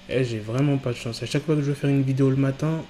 Eh, j'ai vraiment pas de chance. À chaque fois que je veux faire une vidéo le matin,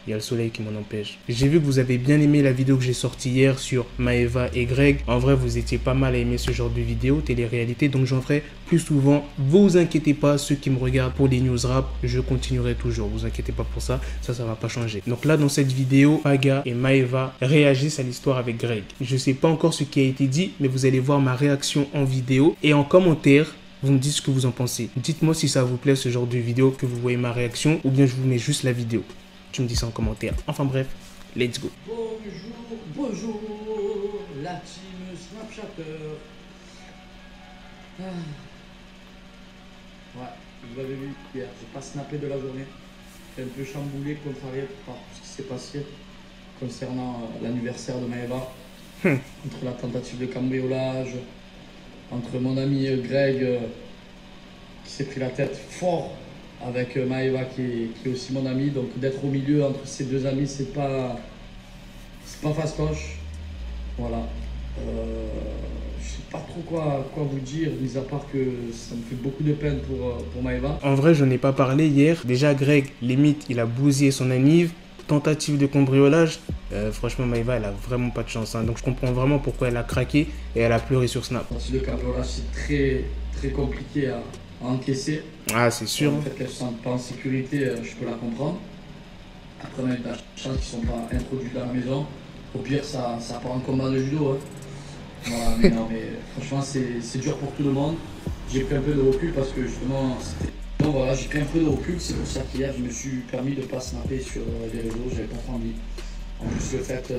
il y a le soleil qui m'en empêche. J'ai vu que vous avez bien aimé la vidéo que j'ai sortie hier sur Maeva et Greg. En vrai, vous étiez pas mal à aimer ce genre de vidéo, télé-réalité, donc j'en ferai plus souvent. Vous inquiétez pas, ceux qui me regardent pour les news rap, je continuerai toujours. Vous inquiétez pas pour ça, ça va pas changer. Donc là, dans cette vidéo, Paga et Maeva réagissent à l'histoire avec Greg. Je sais pas encore ce qui a été dit, mais vous allez voir ma réaction en vidéo et en commentaire. Vous me dites ce que vous en pensez. Dites-moi si ça vous plaît ce genre de vidéo, que vous voyez ma réaction, ou bien je vous mets juste la vidéo. Tu me dis ça en commentaire. Enfin bref, let's go. Bonjour, la team Snapchatter. Ouais, vous l'avez vu hier, j'ai pas snappé de la journée. J'ai un peu chamboulé, contrarié par ce qui s'est passé concernant l'anniversaire de Maeva. Entre la tentative de cambriolage, entre mon ami Greg qui s'est pris la tête fort avec Maeva qui est aussi mon ami, donc d'être au milieu entre ces deux amis, c'est pas fastoche. Voilà. Je sais pas trop quoi vous dire, mis à part que ça me fait beaucoup de peine pour Maeva. En vrai, je n'ai pas parlé hier. Déjà, Greg, limite, il a bousillé son anniv. Tentative de cambriolage. Franchement, Maeva, elle a vraiment pas de chance. Hein. Donc, je comprends vraiment pourquoi elle a craqué et elle a pleuré sur Snap. Le cambriolage, c'est très compliqué à encaisser. Ah, c'est sûr. Le fait qu'elle ne se sente pas en sécurité, je peux la comprendre. Après, on a eu de la chance qu'ils ne sont pas introduits dans la maison. Au pire, ça part en combat de judo. Hein. Voilà, mais non, mais franchement, c'est dur pour tout le monde. J'ai pris un peu de recul parce que justement, donc voilà, j'ai pris un peu de recul. C'est pour ça qu'hier, je me suis permis de ne pas snapper sur les réseaux. J'avais pas trop envie. En plus, le fait.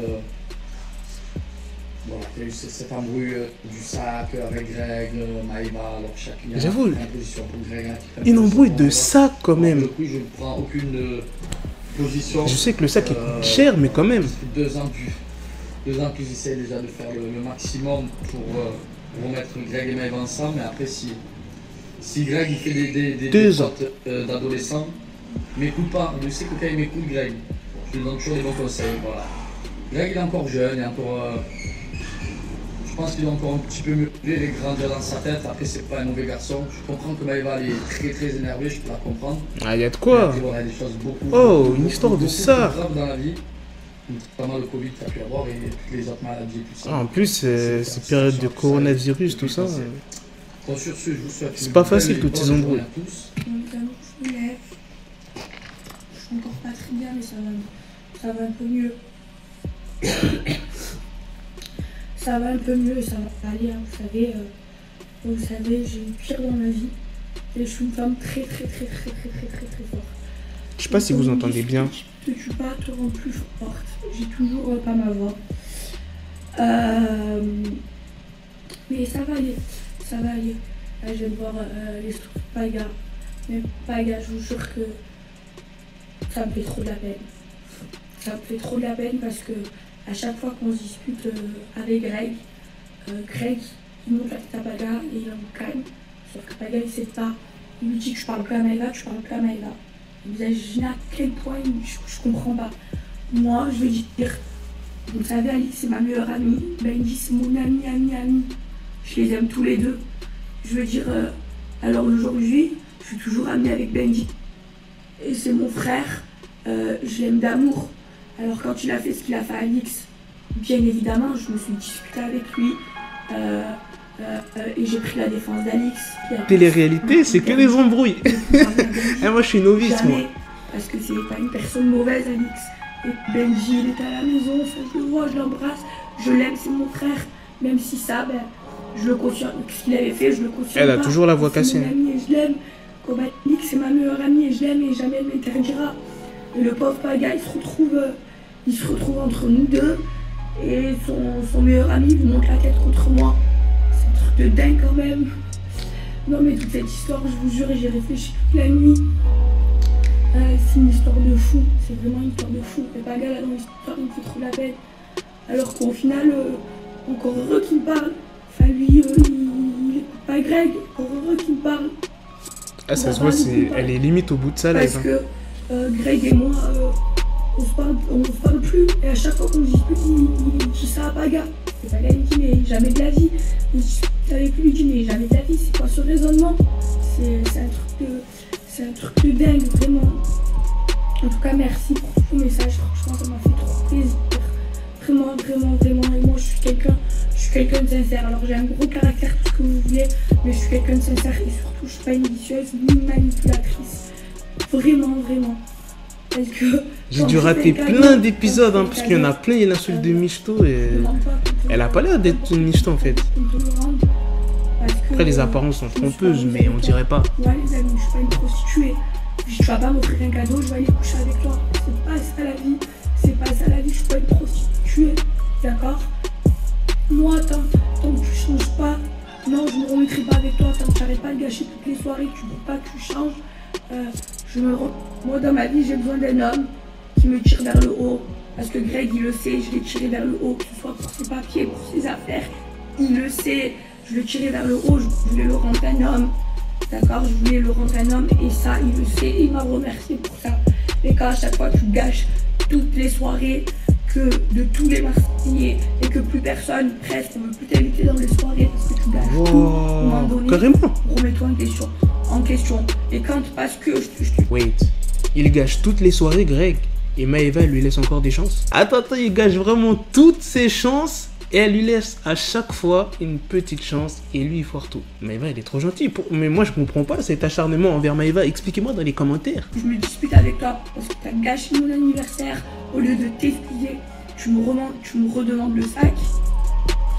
Voilà, il y a eu cette embrouille du sac avec Greg, Maeva, alors chacun a J'avoue, une position pour Greg. une embrouille de sac quand même. Du coup, je ne prends aucune position. Je sais que le sac il coûte cher, mais quand même. Ça fait 2 ans que j'essaie déjà de faire le maximum pour remettre Greg et Maeva ensemble, mais après si Greg il fait des fautes d'adolescent, m'écoute pas, je sais que quand il m'écoute Greg, je lui donne toujours des bons conseils, voilà. Greg il est encore jeune, il est encore... je pense qu'il a encore un petit peu mieux les grandir dans sa tête. Après, c'est pas un mauvais garçon. Je comprends que Maeva est très énervée, je peux la comprendre. Ah, il y a de quoi. Après, voilà, il y a des choses une histoire de ça. Graves dans la vie. Notamment le Covid qu'il a pu avoir et toutes les autres maladies. Tout ça. Ah, en plus, c'est période de coronavirus, tout ça. Bon, sur ce, je vous souhaite. C'est pas facile toutes ces embrouilles. Je me lève. Je suis encore pas très bien, mais ça va un peu mieux. Ça va un peu mieux et ça va aller, hein. Vous savez, j'ai eu pire dans ma vie. Et je suis une femme très forte. Je sais pas si vous entendez bien. Te tue pas, te rend plus forte. J'ai toujours pas ma voix. Mais ça va aller. Là, je viens de voir les stories de Paga. Mais Paga, je vous jure que ça me fait trop de la peine. Ça me fait trop de la peine parce que à chaque fois qu'on se dispute avec Greg, Greg il monte la tête à Paga et il en calme. Sauf que Paga il sait pas. Il lui dit que je parle plus à Maeva, tu parles plus à Maeva. Vous imaginez à quel point je comprends pas. Moi je veux dire, vous savez Alice c'est ma meilleure amie, Benji c'est mon ami. Je les aime tous les deux. Je veux dire, alors aujourd'hui, je suis toujours amie avec Benji. Et c'est mon frère, je l'aime d'amour. Alors quand il a fait ce qu'il a fait à Alix, bien évidemment, je me suis disputée avec lui et j'ai pris la défense d'Alix. Télé-réalité, c'est que des embrouilles. Et moi, je suis novice, jamais, moi. parce que c'est pas une personne mauvaise, Alix. Et Benji, il est à la maison, enfin, je le vois, je l'embrasse, je l'aime, c'est mon frère. Même si ça, ben, je le cautionne. Ce qu'il avait fait, je le cautionne. Elle a toujours la voix cassée. C'est mon ami et je l'aime. Comme Alix, c'est ma meilleure amie et je l'aime et jamais elle m'interdira. Et le pauvre Paga, il se retrouve entre nous deux et son meilleur ami lui monte la tête contre moi. C'est un truc de dingue quand même. Non mais toute cette histoire, je vous jure, j'y réfléchis toute la nuit. C'est une histoire de fou, c'est vraiment une histoire de fou. Et Paga là dans l'histoire, il me fait trop la peine. Alors qu'au final, encore heureux qu'il me parle. Enfin lui, il écoute pas Greg, encore heureux qu'il me parle. Ah ça se voit, elle est limite au bout de sa live. Parce que Greg et moi, on se parle plus. Et à chaque fois qu'on se dispute, il dit ça à Paga. Et Paga il dit mais jamais de la vie. Il dispute avec lui, il dit mais jamais de la vie. C'est quoi ce raisonnement? C'est un truc de... C'est un truc de dingue, vraiment. En tout cas, merci pour tous vos messages. Franchement, ça m'a fait trop plaisir. Vraiment, vraiment, vraiment. Et moi, je suis quelqu'un de sincère. Alors, j'ai un gros caractère, tout ce que vous voulez, mais je suis quelqu'un de sincère et surtout, je suis pas une vicieuse ni une manipulatrice. Vraiment, vraiment. Parce que j'ai dû rater plein d'épisodes, hein, parce qu'il y en a plein, il y a l'insulte de michto et elle a pas l'air d'être une michto en fait. Après, les apparences sont trompeuses, mais on dirait pas. Ouais, les amis, je suis pas une prostituée. Tu vas pas m'offrir un cadeau, je vais aller coucher avec toi. C'est pas ça la vie. C'est pas ça la vie, je suis pas une prostituée. D'accord? Moi, tant que tu changes pas, non, je me remettrai pas avec toi. Tant que tu n'arrêtes pas de gâcher toutes les soirées, tu veux pas que tu changes. Moi, dans ma vie, j'ai besoin d'un homme qui me tire vers le haut. Parce que Greg, il le sait, je l'ai tiré vers le haut, que ce soit pour ses papiers, pour ses affaires. Il le sait, je l'ai tiré vers le haut, je voulais le rendre un homme. D'accord, je voulais le rendre un homme et ça, il le sait, il m'a remercié pour ça. Et quand à chaque fois tu gâches toutes les soirées que de tous les Marseillais et que plus personne, presque, ne veut plus t'inviter dans les soirées parce que tu gâches tout, à un moment donné, carrément. Remets-toi en question. Et quand, parce que Wait, il gâche toutes les soirées, Greg, et Maëva lui laisse encore des chances? Attends, il gâche vraiment toutes ses chances et elle lui laisse à chaque fois une petite chance et lui il foire tout. Maëva, elle est trop gentille. Mais moi je comprends pas cet acharnement envers Maëva. Expliquez-moi dans les commentaires. Je me dispute avec toi parce que tu as gâché mon anniversaire. Au lieu de t'excuser, tu me redemandes le sac.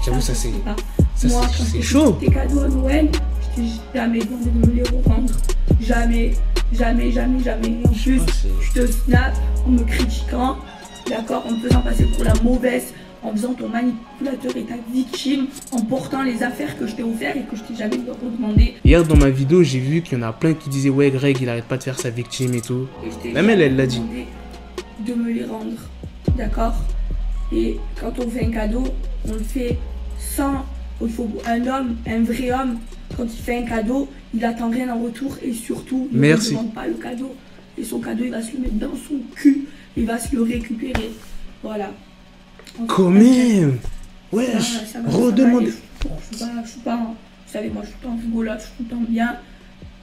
J'avoue, ça c'est Moi, quand c'est chaud. Tes cadeaux à Noël, je t'ai jamais demandé de me les revendre. Jamais. En plus, je te snap en me critiquant, d'accord, en me faisant passer pour la mauvaise, en faisant ton manipulateur et ta victime, en portant les affaires que je t'ai offertes et que je t'ai jamais redemandé. Hier dans ma vidéo, j'ai vu qu'il y en a plein qui disaient ouais Greg, il arrête pas de faire sa victime et tout. Même elle l'a dit. De me les rendre, d'accord. Et quand on fait un cadeau, on le fait sans. Il faut un homme, un vrai homme, quand il fait un cadeau, il attend rien en retour et surtout, il ne demande pas le cadeau. Et son cadeau, il va se le mettre dans son cul, il va se le récupérer. Voilà. Quand même. Ouais, redemande. Je suis pas, vous savez, moi je suis tout le temps rigolote, je suis tout le temps bien,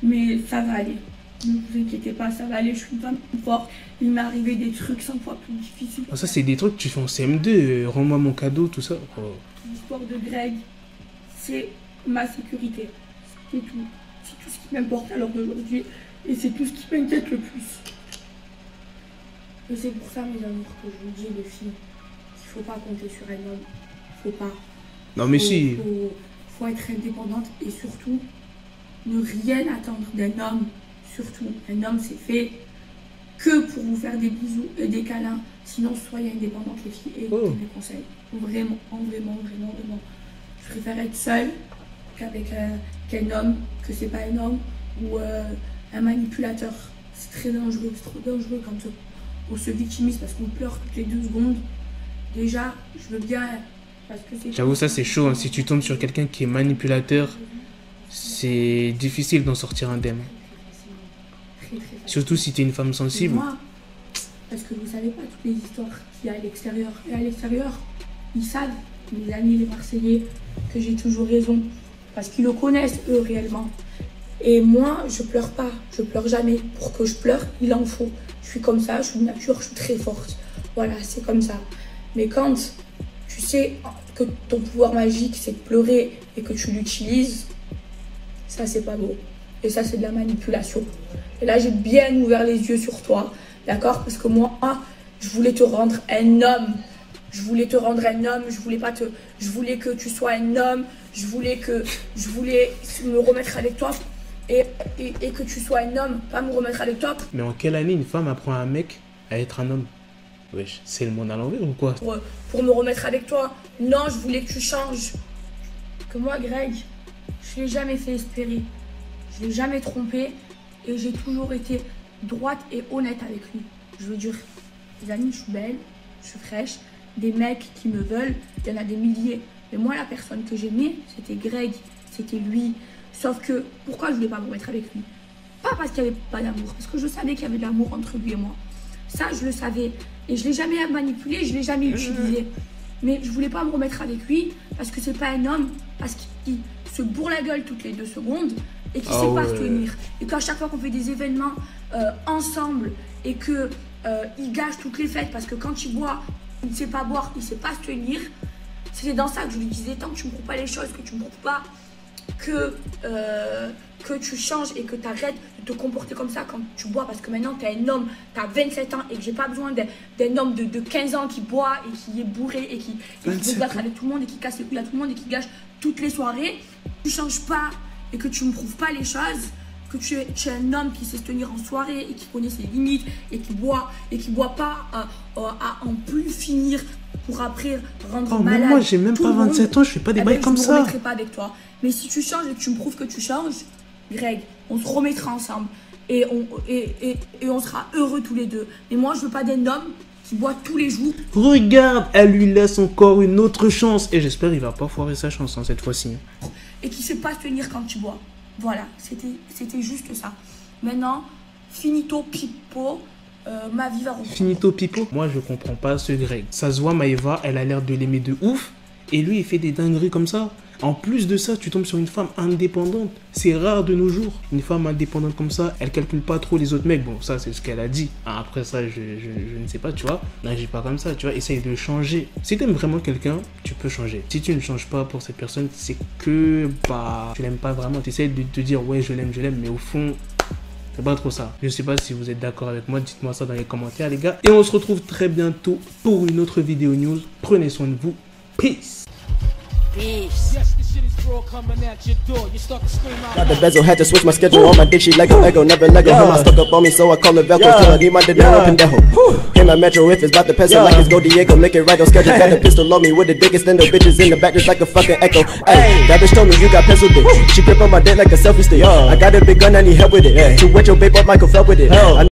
mais ça va aller. Ne vous inquiétez pas, ça va aller, je suis une femme plus forte. Il m'est arrivé des trucs 100 fois plus difficiles. Ça, c'est des trucs que tu fais en CM2, rends-moi mon cadeau, tout ça. Oh. L'histoire de Greg, c'est ma sécurité. C'est tout. C'est tout ce qui m'importe à l'heure d'aujourd'hui et c'est tout ce qui m'inquiète le plus. Et c'est pour ça, mes amours, que je vous dis, les filles, qu'il ne faut pas compter sur un homme. Faut pas. Non, mais si. Faut être indépendante et surtout, ne rien attendre d'un homme. Surtout, un homme, c'est fait que pour vous faire des bisous et des câlins. Sinon, soyez indépendantes, les filles, et écoutez mes conseils. Vraiment. Je préfère être seule qu'avec qu'un homme, que c'est pas un homme, ou un manipulateur. C'est très dangereux, quand on se victimise parce qu'on pleure toutes les 2 secondes. Déjà, je veux bien... parce que c'est... J'avoue, ça c'est chaud, hein. Si tu tombes sur quelqu'un qui est manipulateur, c'est difficile d'en sortir indemne. Très. Surtout si tu es une femme sensible. Moi, parce que vous savez pas toutes les histoires qu'il y a à l'extérieur. Et à l'extérieur, ils savent, mes amis les Marseillais, que j'ai toujours raison. Parce qu'ils le connaissent, eux, réellement. Et moi, je pleure pas. Je pleure jamais. Pour que je pleure, il en faut. Je suis comme ça, je suis de nature, je suis très forte. Voilà, c'est comme ça. Mais quand tu sais que ton pouvoir magique, c'est de pleurer et que tu l'utilises, ça, c'est pas beau. Et ça, c'est de la manipulation. Et là, j'ai bien ouvert les yeux sur toi, d'accord? Parce que moi, je voulais te rendre un homme. Je voulais que tu sois un homme. Je voulais me remettre avec toi. Et que tu sois un homme, pas me remettre avec toi. Mais en quelle année une femme apprend à un mec à être un homme? Wesh, c'est le monde à l'envers ou quoi? Pour me remettre avec toi. Non, je voulais que tu changes. Que moi, Greg, je l'ai jamais fait espérer. Je l'ai jamais trompé. Et j'ai toujours été droite et honnête avec lui. Je veux dire, les amis, je suis belle, je suis fraîche. Des mecs qui me veulent, il y en a des milliers. Mais moi, la personne que j'aimais, c'était Greg. C'était lui. Sauf que, pourquoi je voulais pas me remettre avec lui? Pas parce qu'il n'y avait pas d'amour. Parce que je savais qu'il y avait de l'amour entre lui et moi. Ça, je le savais. Et je l'ai jamais manipulé, je l'ai jamais utilisé. Mais je voulais pas me remettre avec lui parce que c'est pas un homme, parce qu'il se bourre la gueule toutes les 2 secondes et qui sait pas se tenir. Et qu'à chaque fois qu'on fait des événements ensemble et que il gâche toutes les fêtes parce que quand il boit, il ne sait pas boire, il ne sait pas se tenir. C'était dans ça que je lui disais, tant que tu ne me prouves pas les choses, que tu ne me prouves pas que tu changes et que tu arrêtes de te comporter comme ça quand tu bois, parce que maintenant tu es un homme, tu as 27 ans et que j'ai pas besoin d'un homme de 15 ans qui boit et qui est bourré et qui veut se battre avec tout le monde et qui casse les couilles à tout le monde et qui gâche toutes les soirées. Tu changes pas et que tu me prouves pas les choses, que tu es un homme qui sait se tenir en soirée et qui connaît ses limites et qui boit pas à en plus finir pour après rendre malade. Mais moi j'ai même pas 27 ans, je fais pas des bails comme ça. Je me remettrai pas avec toi. Mais si tu changes et que tu me prouves que tu changes, Greg, on se remettra ensemble et on sera heureux tous les deux. Mais moi je veux pas d'un homme qui boit tous les jours. Regarde, elle lui laisse encore une autre chance et j'espère qu'il va pas foirer sa chance cette fois-ci. Et qui sait pas se tenir quand tu bois. Voilà, c'était juste ça. Maintenant, finito pipo, ma vie va reprendre. Finito pipo. Moi je comprends pas ce Greg. Ça se voit, Maëva, elle a l'air de l'aimer de ouf et lui il fait des dingueries comme ça. En plus de ça, tu tombes sur une femme indépendante. C'est rare de nos jours. Une femme indépendante comme ça, elle calcule pas trop les autres mecs. Bon, ça, c'est ce qu'elle a dit. Après ça, je ne sais pas, tu vois. N'agis pas comme ça, tu vois. Essaye de changer. Si tu aimes vraiment quelqu'un, tu peux changer. Si tu ne changes pas pour cette personne, c'est que, tu l'aimes pas vraiment. Tu essayes de te dire, ouais, je l'aime, mais au fond, c'est pas trop ça. Je sais pas si vous êtes d'accord avec moi. Dites-moi ça dans les commentaires, les gars. Et on se retrouve très bientôt pour une autre vidéo news. Prenez soin de vous. Peace. Yes, the shit is raw coming at your door. You start to scream out. Got the bezel, had to switch my schedule on my dick. She Lego, never Lego. Her mouth stuck up on me, so I call it Velcro. Till I need my dinero pendejo. Hit my metro if it's about the peso, like it's Go Diego. Make it right on schedule. Got the pistol on me with the dick, extend the bitches in the back just like a fucking echo. Hey, that bitch told me you got pencil dick. She grip on my dick like a selfie stick. I got a big gun, I need help with it. To wet your babe up, Michael fell with it.